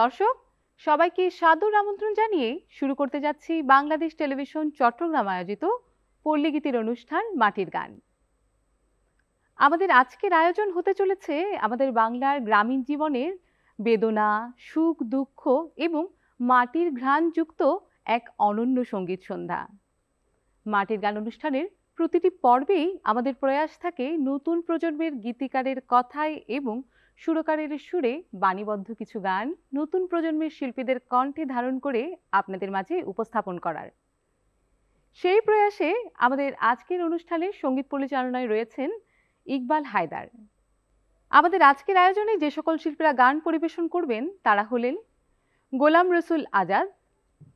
দর্শক, সবাইকে সাদর আমন্ত্রণ জানিয়ে শুরু করতে যাচ্ছি বাংলাদেশ টেলিভিশন চট্টগ্রাম আয়োজিত পল্লীগীতির অনুষ্ঠান মাটির গান। আমাদের আজকের আয়োজন হতে চলেছে আমাদের বাংলার গ্রামীণ জীবনের বেদনা, সুখ, দুঃখ এবং মাটির ঘ্রাণযুক্ত এক অনন্য সঙ্গীত সন্ধ্যা। মাটির গান অনুষ্ঠানের প্রতিটি পর্বেই আমাদের প্রয়াস থাকে নতুন প্রজন্মের গীতিকারের কথায় এবং সুরকারের সুরে বাণীবদ্ধ কিছু গান নতুন প্রজন্মের শিল্পীদের কণ্ঠে ধারণ করে আপনাদের মাঝে উপস্থাপন করার। সেই প্রয়াসে আমাদের আজকের অনুষ্ঠানের সঙ্গীত পরিচালনায় রয়েছেন ইকবাল হায়দার। আমাদের আজকের আয়োজনে যে সকল শিল্পীরা গান পরিবেশন করবেন তারা হলেন গোলাম রসুল আজাদ,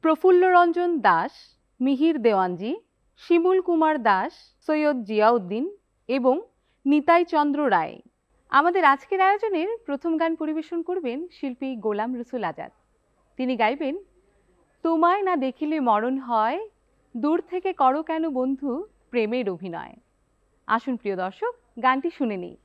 প্রফুল্ল রঞ্জন দাস, মিহির দেওয়ানজি, শিমুল কুমার দাস, সৈয়দ জিয়াউদ্দিন এবং নিতাই চন্দ্র রায়। আমাদের আজকের আয়োজনের প্রথম গান পরিবেশন করবেন শিল্পী গোলাম রসুল আজাদ। তিনি গাইবেন তোমায় না দেখিলে মরণ হয়, দূর থেকে করো কেন বন্ধু প্রেমের অভিনয়। আসুন প্রিয় দর্শক, গানটি শুনে নিই।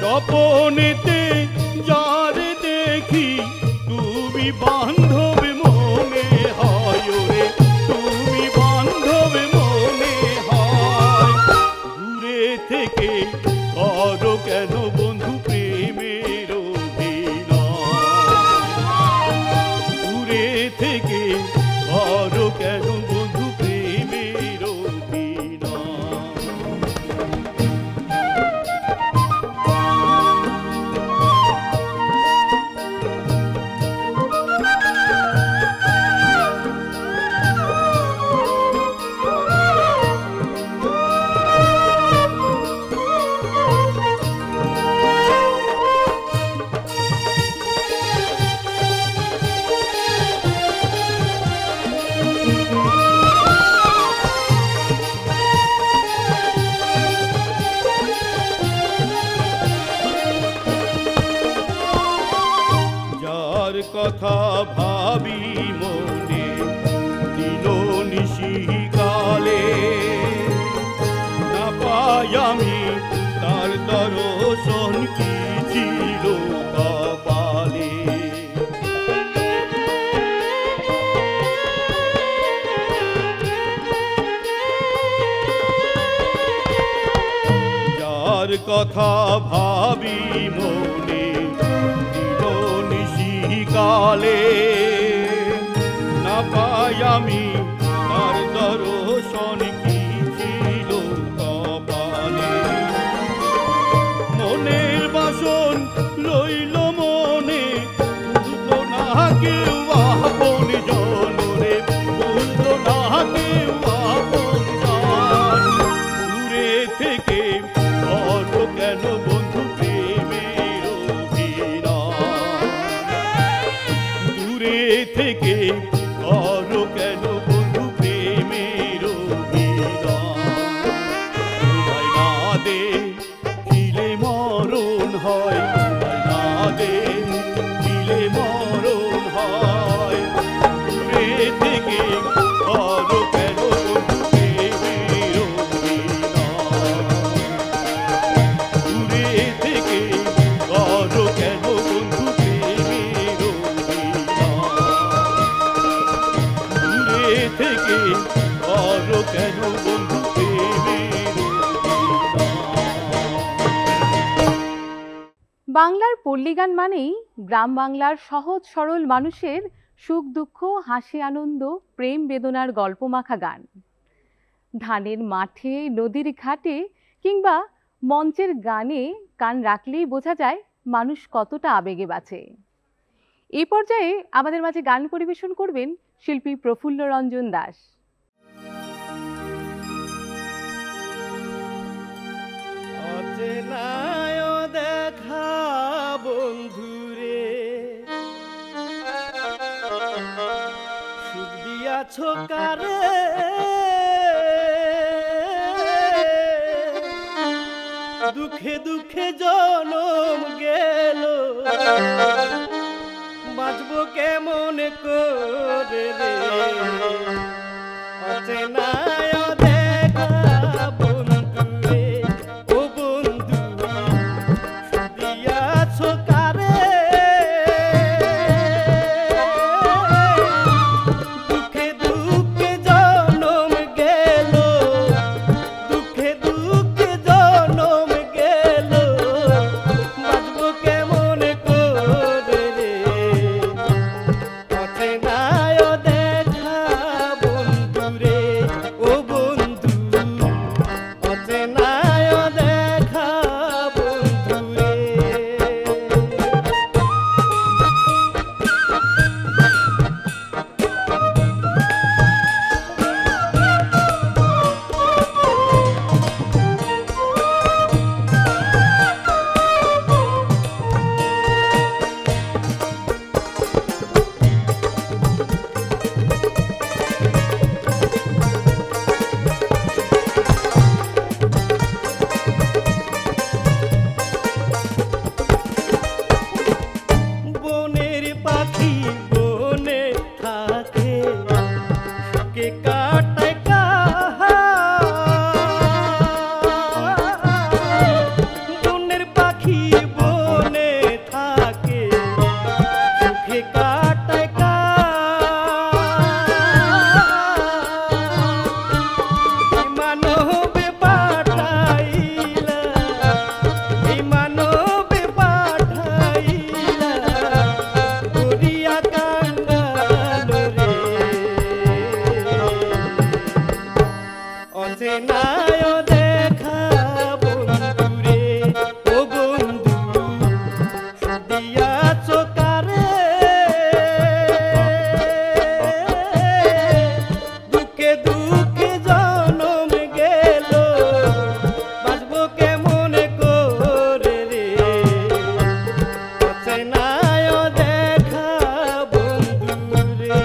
স্বপনেতে যারে দেখি তুমি বান্ধব মনে হয় রে, তুমি বান্ধব মনে হয়, দূরে থেকে করো কেন বন্ধু প্রেমের অভিনয়, দূরে থেকে করো কেন বন্ধু প্রেমের অভিনয়। কথা ভাবি মনে নিশিকালে, না পাই আমি তার দর্শন, কি ছিল কপালে। মনের বাসন লইল মনে, বুঝলো না কেউ আপন জন রে, বুঝলো না কেউ আপন জন। দূরে থেকে বড় কেন বন্ধু প্রেমের অভিনয়, দূরে থেকে বড় কেন বন্ধু প্রেমের অভিনয়। না দে দিলে মরণ হয়, না দে দিলে মরণ হয়। দূরে থেকে বড় কেন বন্ধু প্রেমের অভিনয়, দূরে থেকে বড় কেন বন্ধু প্রেমের অভিনয়, দূরে থেকে বড় কেন বন্ধু প্রেমের অভিনয়। বাংলার পল্লী গান মানেই গ্রাম বাংলার সহজ সরল মানুষের সুখ দুঃখ, হাসি আনন্দ, প্রেম বেদনার গল্পমাখা গান। ধানের মাঠে, নদীর ঘাটে কিংবা মঞ্চের গানে কান রাখলেই বোঝা যায় মানুষ কতটা আবেগে বাঁচে। এই পর্যায়ে আমাদের মাঝে গান পরিবেশন করবেন শিল্পী প্রফুল্ল রঞ্জন দাস। অচেনায় দেখা বন্ধুরে, সুখ দিয়াছ কারে, দুঃখে দুঃখে জনম গেল, বাঁচবো কেমন করে রে। অচেনায় দেখা বন্ধুরে, ও বন্ধু সুখ দিয়াছ কারে, দুঃখে দুঃখে জনম গেল, দুঃখে দুঃখে জনম গেল, বাঁচবো কেমন করে রে। অচেনায় দেখা বন্ধুরে, ও বন্ধু অচেনায় দেখা বন্ধুরে। বনের পাখি বনে থাকে, কে কাটায় কাহার। বনের পাখি বনে থাকে, সুখে কাটায় কাহার। এই মানবে পাঠাইলা, এই মানবে পাঠাইলা, করিয়া কাঙ্গাল রে। অচেনায় দেখা বন্ধুরে, ও বন্ধু সুখ দিয়াছ কারে, দুঃখে দুঃখে জনম গেল, বাঁচবো কেমন করে রে। অচেনায় দেখা বন্ধুরে।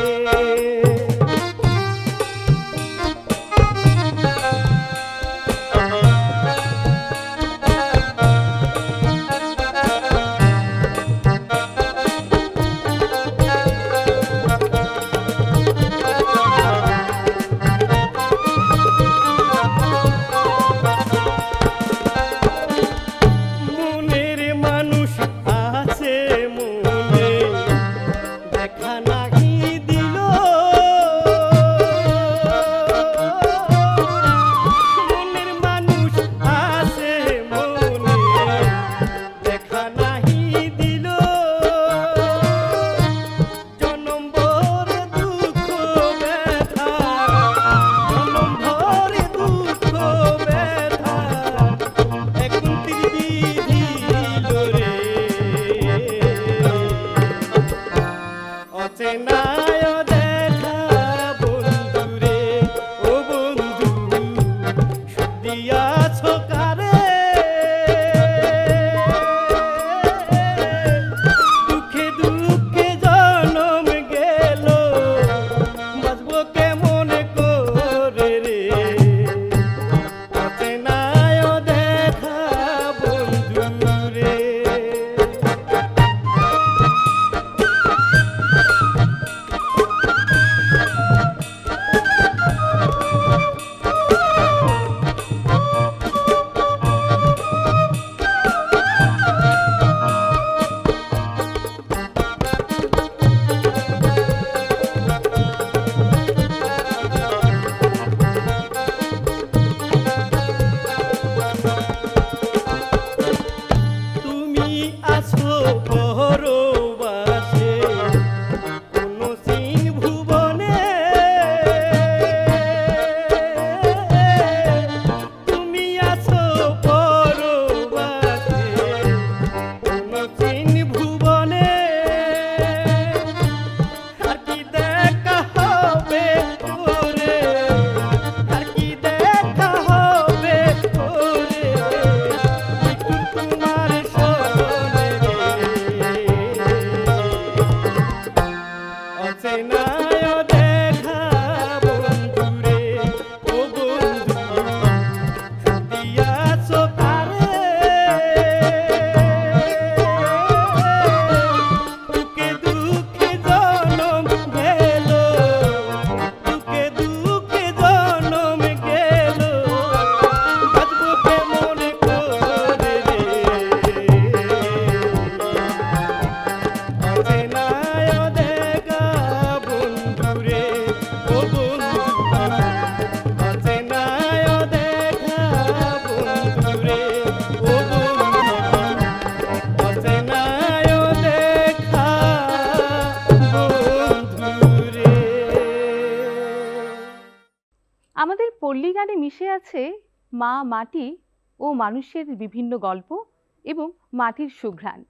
পল্লী গানে মিশে আছে মা মাটি ও মানুষের বিভিন্ন গল্প এবং মাটির সুঘ্রাণ।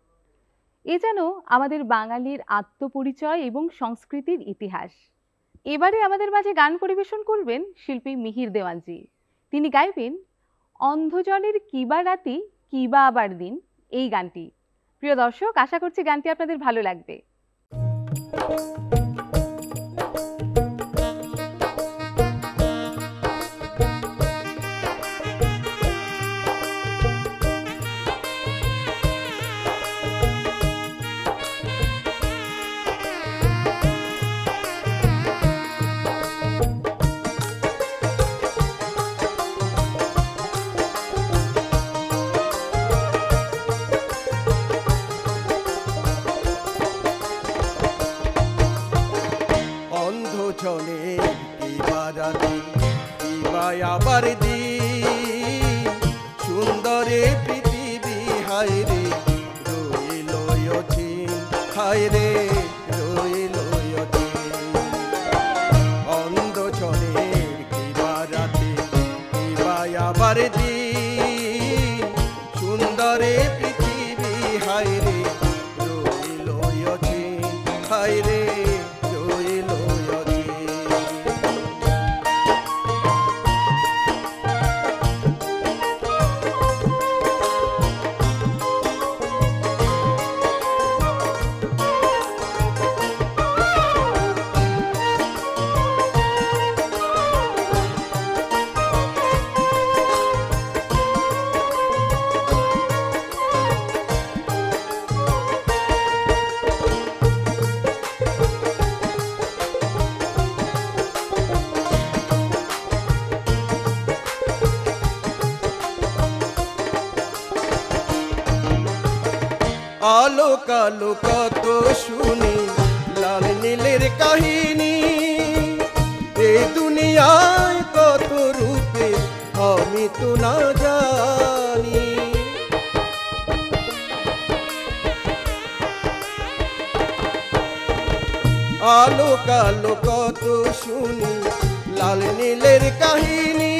এ যেন আমাদের বাঙালির আত্মপরিচয় এবং সংস্কৃতির ইতিহাস। এবারে আমাদের মাঝে গান পরিবেশন করবেন শিল্পী মিহির দেওয়ানজি। তিনি গাইবেন অন্ধজনের কিবা রাতি কিবা আবার দিন এই গানটি। প্রিয় দর্শক, আশা করছি গানটি আপনাদের ভালো লাগবে। অন্ধজনে কিবা রাতি কিবা আবার দিন, সুন্দরে পৃথিবী হায়রে রইল অচিন, হায়রে রইল অচিন। অন্ধজনে কিবা রাতি কিবা আবার দিন, সুন্দরে পৃথিবী হায়রে রইল অচিন, হায়রে রইল অচিন। আলোক আলোক কত শুনি লাল নীলের কাহিনী, এই দুনিয়ায় কত রূপে আমি তো না জানি। আলোক আলোক কত শুনি লাল নীলের কাহিনী,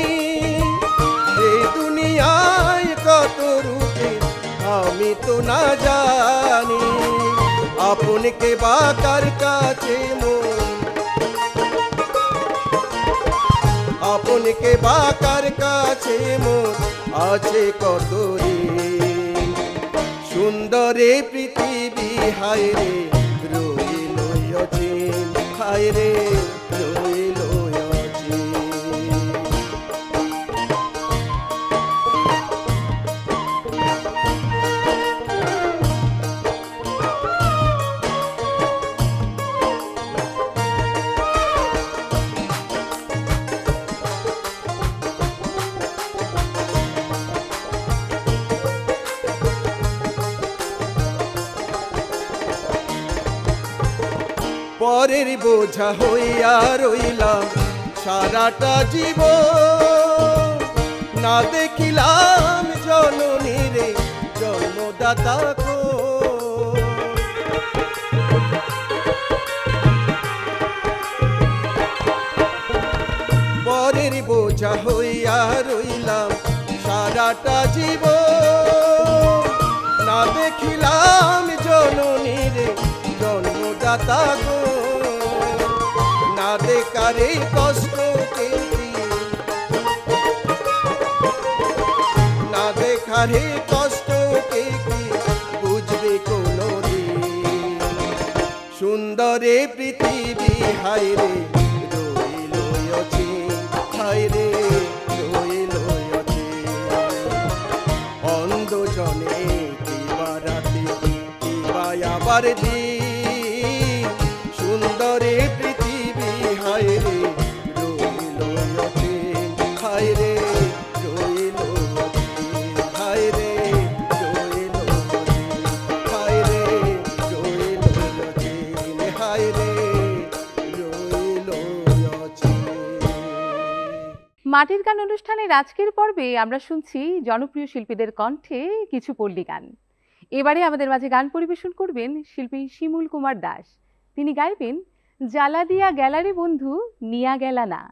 এই দুনিয়ায় কত রূপে আমি তো না জানি। আপনকে বাকার কাছে মন, আপনকে বাকার কাছে মন আছে কত ঋণ, সুন্দরে পৃথিবী হায়রে রইল অচিন, হায়রে রইল অচিন। পরের বোঝা হইয়া রইলাম সারাটা জীবন, না দেখিলাম জননীরে জন্মদাতা কো। পরের বোঝা হইয়া রইলাম সারাটা জীবন, না দেখিলাম জননীরে জন্মদাতা গো। না দেখারে কষ্ট কেটি, না দেখারে কষ্ট কেটি বুঝবে কোনদিন, সুন্দরে পৃথিবী হায়রে রইল অচিন, হায়রে রইল অচিন। অন্ধজনে কিবা রাতি কিবা আবার দিন, সুন্দরে পৃথিবী হায়রে রইল অচিন, হায়রে রইল অচিন, হায়রে রইল অচিন, হায়রে রইল অচিন, হায়রে রইল অচিন। মাটির গান অনুষ্ঠানের আজকের পর্বে আমরা শুনছি জনপ্রিয় শিল্পীদের কণ্ঠে কিছু পল্লী গান। এবারে আমাদের মাঝে গান পরিবেশন করবেন শিল্পী শিমুল কুমার দাস। তিনি গাইবেন জ্বালা দিয়া গেলারে বন্ধু নিয়া গেলা না।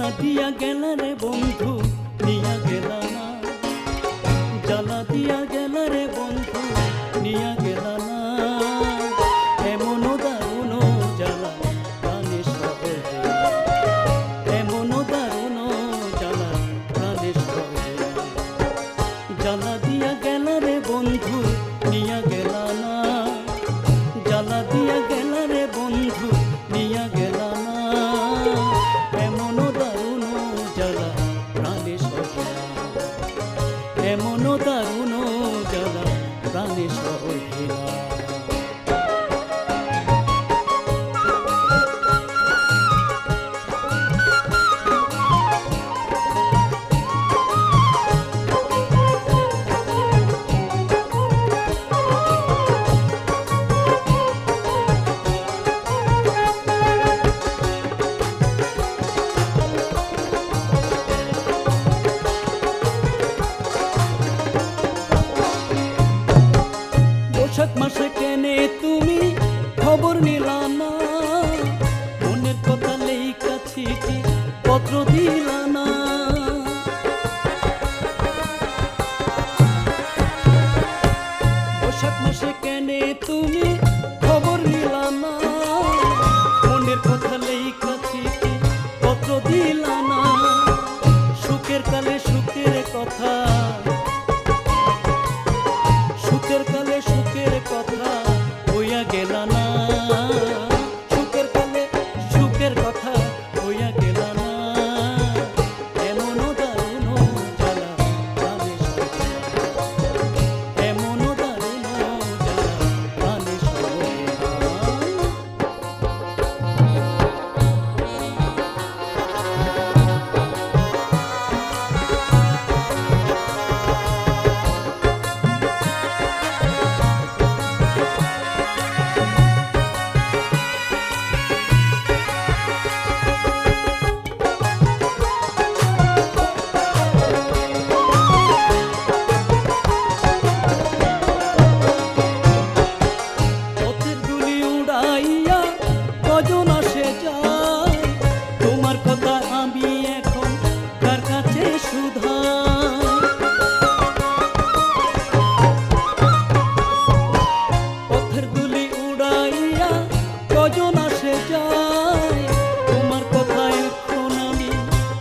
জ্বালা দিয়া গেলা রে বন্ধু নিয়া গেলা না, জ্বালা দিয়া গেলা রে বন্ধু নিয়া গেলা না, এমন দারুণ জ্বালা প্রাণে সহে না, এমন দারুণ জ্বালা প্রাণে সহে না। জ্বালা দিয়া গেলা রে বন্ধু নিয়া গেলা না, জ্বালা দিয়া গেলা রে বন্ধু নিয়া গেলা না, এমন দারুণ জ্বালা প্রাণে সহে না, এমন দারুণ জ্বালা প্রাণে সহে না। বৈশাখ মাসে কেনে তুমি খবর নিলা না, মনের কথা লেখা চিঠি পত্র দিলা না, বৈশাখ মাসে কেনে তুমি খবর নিলা না, মনের কথা লেখা চিঠি পত্র দিলা না, সুখের কালে সুখের কথা, সুখের কালে সুখের কথা হইয়া গেলা না, সুখের কালে সুখের কথা হইয়া গেলা না, এমন দারুণ জ্বালা প্রাণে সহে না, এমন দারুণ জ্বালা প্রাণে সহে না। পথের ধুলি উড়াইয়া কজন আসে যায়, তোমার কথা আমি এখন কার কাছে শুধাই, পথের ধুলি উড়াইয়া কজন আসে যায়, তোমার কথা এখন আমি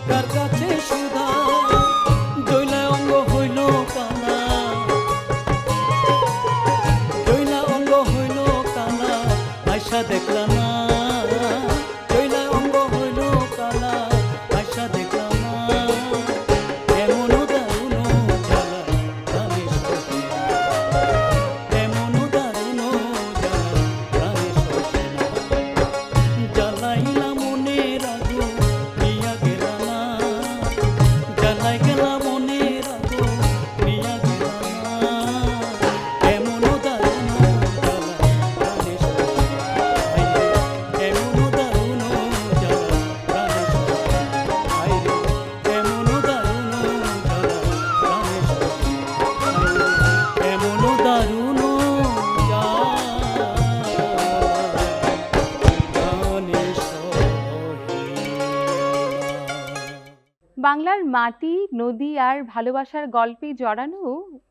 কার কাছে শুধাই, জৈলা অঙ্গ হইল কানা, জৈলা অঙ্গ হইল কালা আয়সা দেখলা না, জৈলা অঙ্গ হইল কালা আয়সা দেখলা না, এমন দারুণ জ্বালা প্রাণে সহে না, এমন দারুণ জ্বালা প্রাণে সহে না। জ্বালাইলা মনের আগুন নিয়া গেলা না, জ্বালাই গেলা মনের আগুন নিয়া গেলা না, এমন দারুণ জ্বালা প্রাণে সহে না, এমন দারুণ জ্বালা প্রাণে সহে না, এমন দারুণ জ্বালা প্রাণে সহে না, এমন দারুণ প্রাণে সহে না। বাংলার মাটি, নদী আর ভালোবাসার গল্পে জড়ানো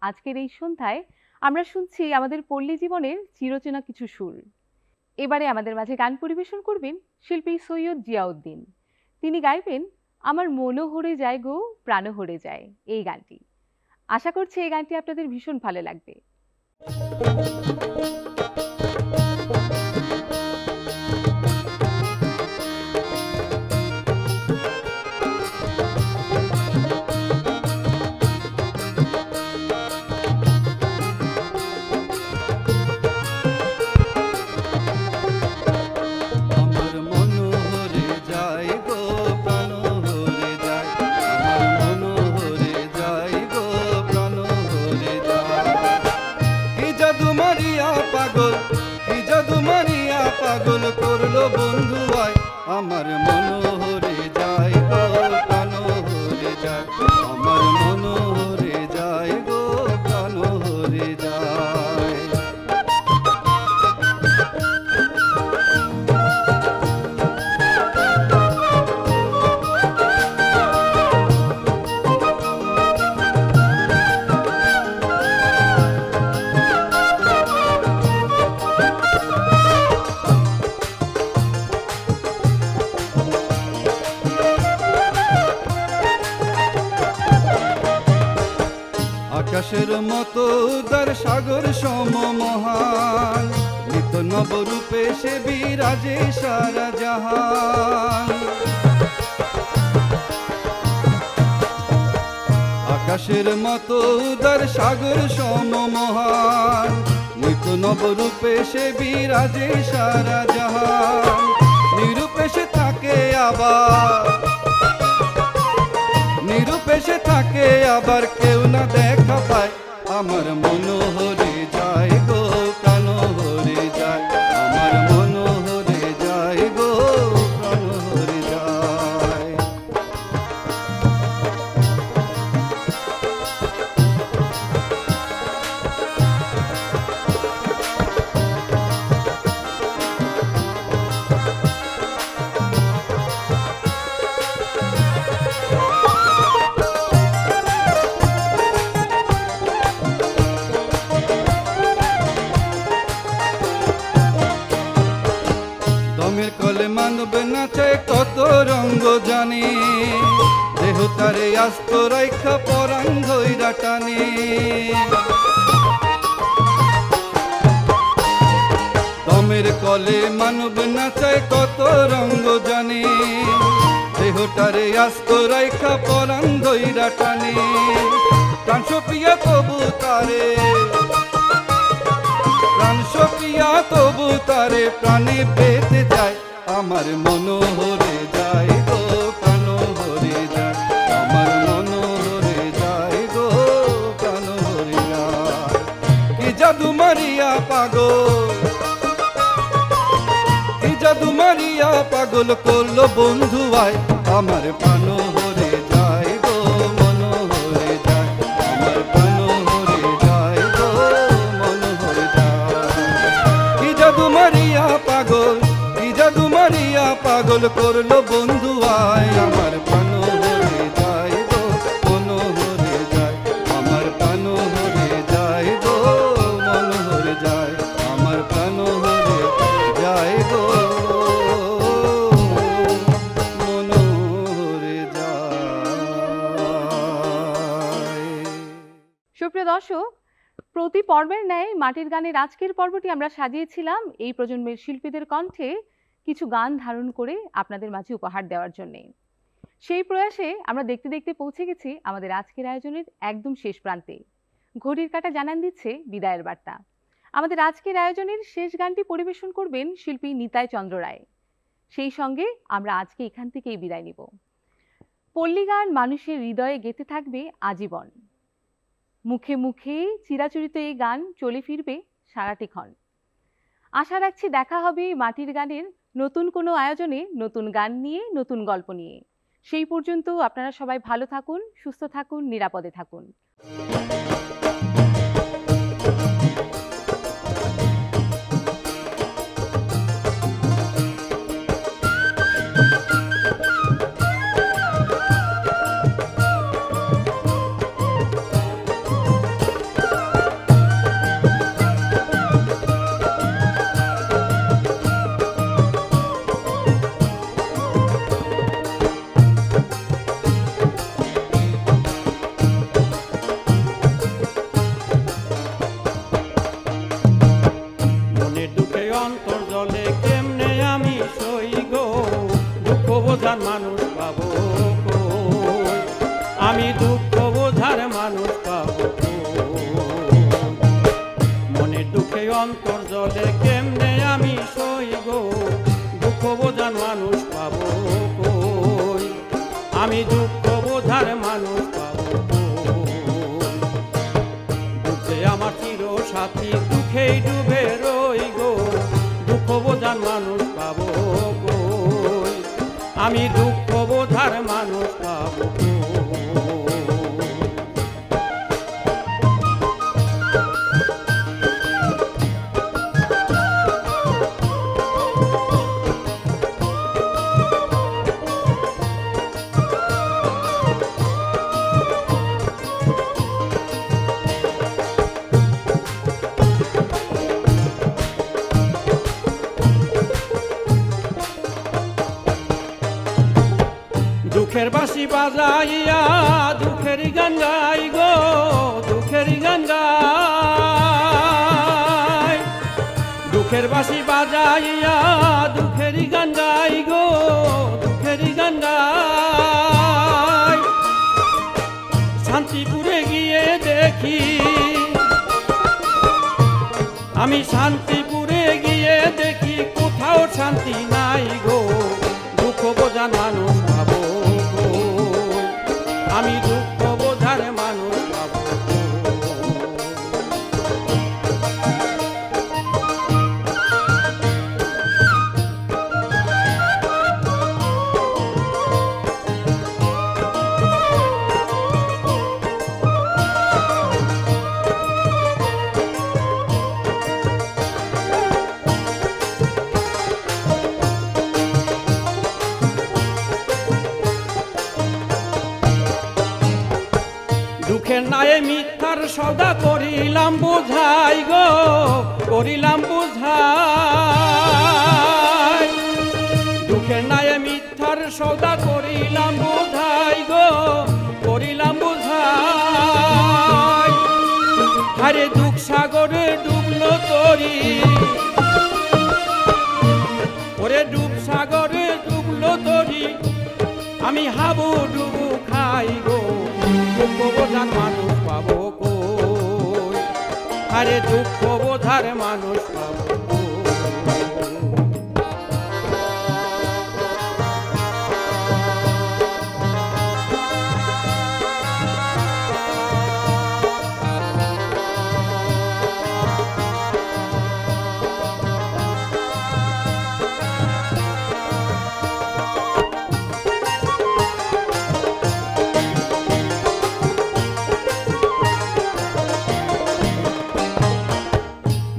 আজকের এই সন্ধ্যায় আমরা শুনছি আমাদের পল্লী জীবনের চিরচেনা কিছু সুর। এবারে আমাদের মাঝে গান পরিবেশন করবেন শিল্পী সৈয়দ জিয়াউদ্দিন। তিনি গাইবেন আমার মনও হরে যায় গো প্রাণ হরে যায় এই গানটি। আশা করছি এই গানটি আপনাদের ভীষণ ভালো লাগবে। আমার মন হরে যায় গো প্রাণ হরে যায়, আমার মন হরে যায় গো প্রাণ হরে যায়, কি জাদু মারিয়া আকাশের মতো উদার সাগর সম মহান, নিত নবরূপে সে বিরাজে সারা জাহান। আকাশের মতো উদার সাগর সম মহান, নিত নবরূপে সে বিরাজে সারা জাহান। নিরূপে সে থাকে আবার, নিরূপে সে থাকে আবার, কেউ না দেখা পায়। আমার মনোহরে যায় গো প্রাণ হরে যায়, আমার মনোহরে যায় গো প্রাণ হরে যায়। দমের কলে মানব নাচে কত রঙ্গ জানে, দেহ তারে আস্ত রাইখা পরাণ ধইরা টানে। দমের কলে মানব নাচে কত রঙ্গ জানে, দেহ তারে আস্ত রাইখা পরাণ ধইরা টানে। প্রাণ সপিয়া তবু তারে, প্রাণ সপিয়া তবু তারে প্রাণে পেতে যায়। আমার মনোহরে যায় গো প্রাণ হরে যায়, আমার মনোহরে যায় গো প্রাণ হরে যায়। কি জাদু মারিয়া পাগল, কি জাদু মারিয়া পাগল করলো বন্ধু আয়। আমার প্রাণ হরে যায় গো মনোহরে যায়, আমার প্রাণ হরে যায় গো মনোহরে যায়। কি জাদু মারিয়া পাগল, কি জাদু মারিয়া পাগল করলো বন্ধু আয়। আমার প্রাণ হরে যায় গো মনোহরে যায়, আমার প্রাণ হরে যায় গো মনোহরে যায়, আমার প্রাণ হরে যায় গো মনোহরে যায়। সুপ্রিয় দর্শক, প্রতি পর্বের ন্যায় মাটির গানের আজকের পর্বটি আমরা সাজিয়েছিলাম এই প্রজন্মের শিল্পীদের কণ্ঠে কিছু গান ধারণ করে আপনাদের মাঝে উপহার দেওয়ার জন্যে। সেই প্রয়াসে আমরা দেখতে দেখতে পৌঁছে গেছি আমাদের আজকের আয়োজনের একদম শেষ প্রান্তে। ঘড়ির কাঁটা জানান দিচ্ছে বিদায়ের বার্তা। আমাদের আজকের আয়োজনের শেষ গানটি পরিবেশন করবেন শিল্পী নিতাই চন্দ্র রায়। সেই সঙ্গে আমরা আজকে এখান থেকেই বিদায় নিব। পল্লী গান মানুষের হৃদয়ে গেঁথে থাকবে আজীবন। মুখে মুখে চিরাচরিত এই গান চলে ফিরবে সারাটিক্ষণ। আশা রাখছি দেখা হবে মাটির গানের নতুন কোনো আয়োজনে, নতুন গান নিয়ে, নতুন গল্প নিয়ে। সেই পর্যন্ত আপনারা সবাই ভালো থাকুন, সুস্থ থাকুন, নিরাপদে থাকুন। মানুষ পাবো কই, আমি দুঃখ বোঝার মানুষ পাবো মনের দুঃখে অন্তর জলে কেমনে আমি সইব, দুঃখ বোঝার মানুষ পাবো কই, আমি দুঃখ বোঝার মানুষ পাবো দুঃখে আমার চির সাথী, দুঃখেই ডুবে রই গো, দুঃখ বোঝার মানুষ পাবো কই, আমি দুঃখ বোঝার মানুষ পাবো। দুঃখের বাঁশি বাজাইয়া দুঃখের গান গাই গো, দুঃখের গান গাই, দুঃখের বাঁশি বাজাইয়া দুঃখের গান গাই গো, দুঃখের গান গাই। শান্তিপুরে গিয়ে দেখি, আমি শান্তিপুরে গিয়ে দেখি কোথাও শান্তি নাই গো, দুঃখ বোঝার মানুষ পাবো গো, আমি দুঃখ বোঝার মানুষ পাবো। দুঃখের নায়ে মিথ্যার সদা করিলাম বোঝাই গো, করিলাম বোঝাই। দুঃখের নায়ে মিথ্যার সদা করিলাম বোঝাই গো, করিলাম বোঝাই। আরে দুঃখ সাগরে ডুবলো তরি, ওরে ডুব সাগরে ডুবলো তরি, আমি হাবু ডুবু খাই গো, দুঃখ বোঝার মানুষ পাবো কই, আরে দুঃখ বোঝার মানুষ পাবো কই।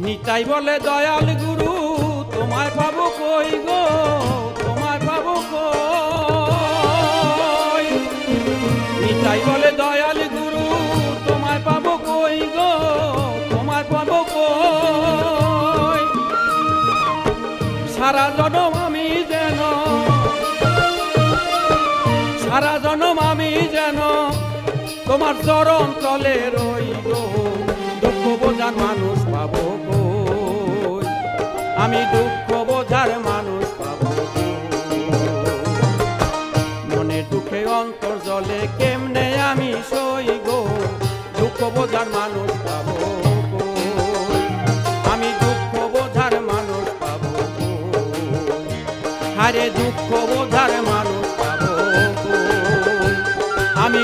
নিতাই বলে দয়াল গুরু তোমায় পাবো কই গো, তোমায় পাবো কই। নিতাই বলে দয়াল গুরু তোমায় পাবো কই গো, তোমায় পাবো কই। সারা জনম আমি যেন, সারা জনম আমি যেন তোমার চরণ তলে রই গো, দুঃখ বোঝার মানুষ পাবো কই, আমি দুঃখ বোঝার মানুষ পাবো কই। মনে দুঃখে অন্তর জলে কেমনে আমি সই গো, দুঃখ বোঝার মানুষ পাবো কই, আমি দুঃখ বোঝার মানুষ পাবো কই। হারে দুঃখ বোঝার মানুষ পাবো কই, আমি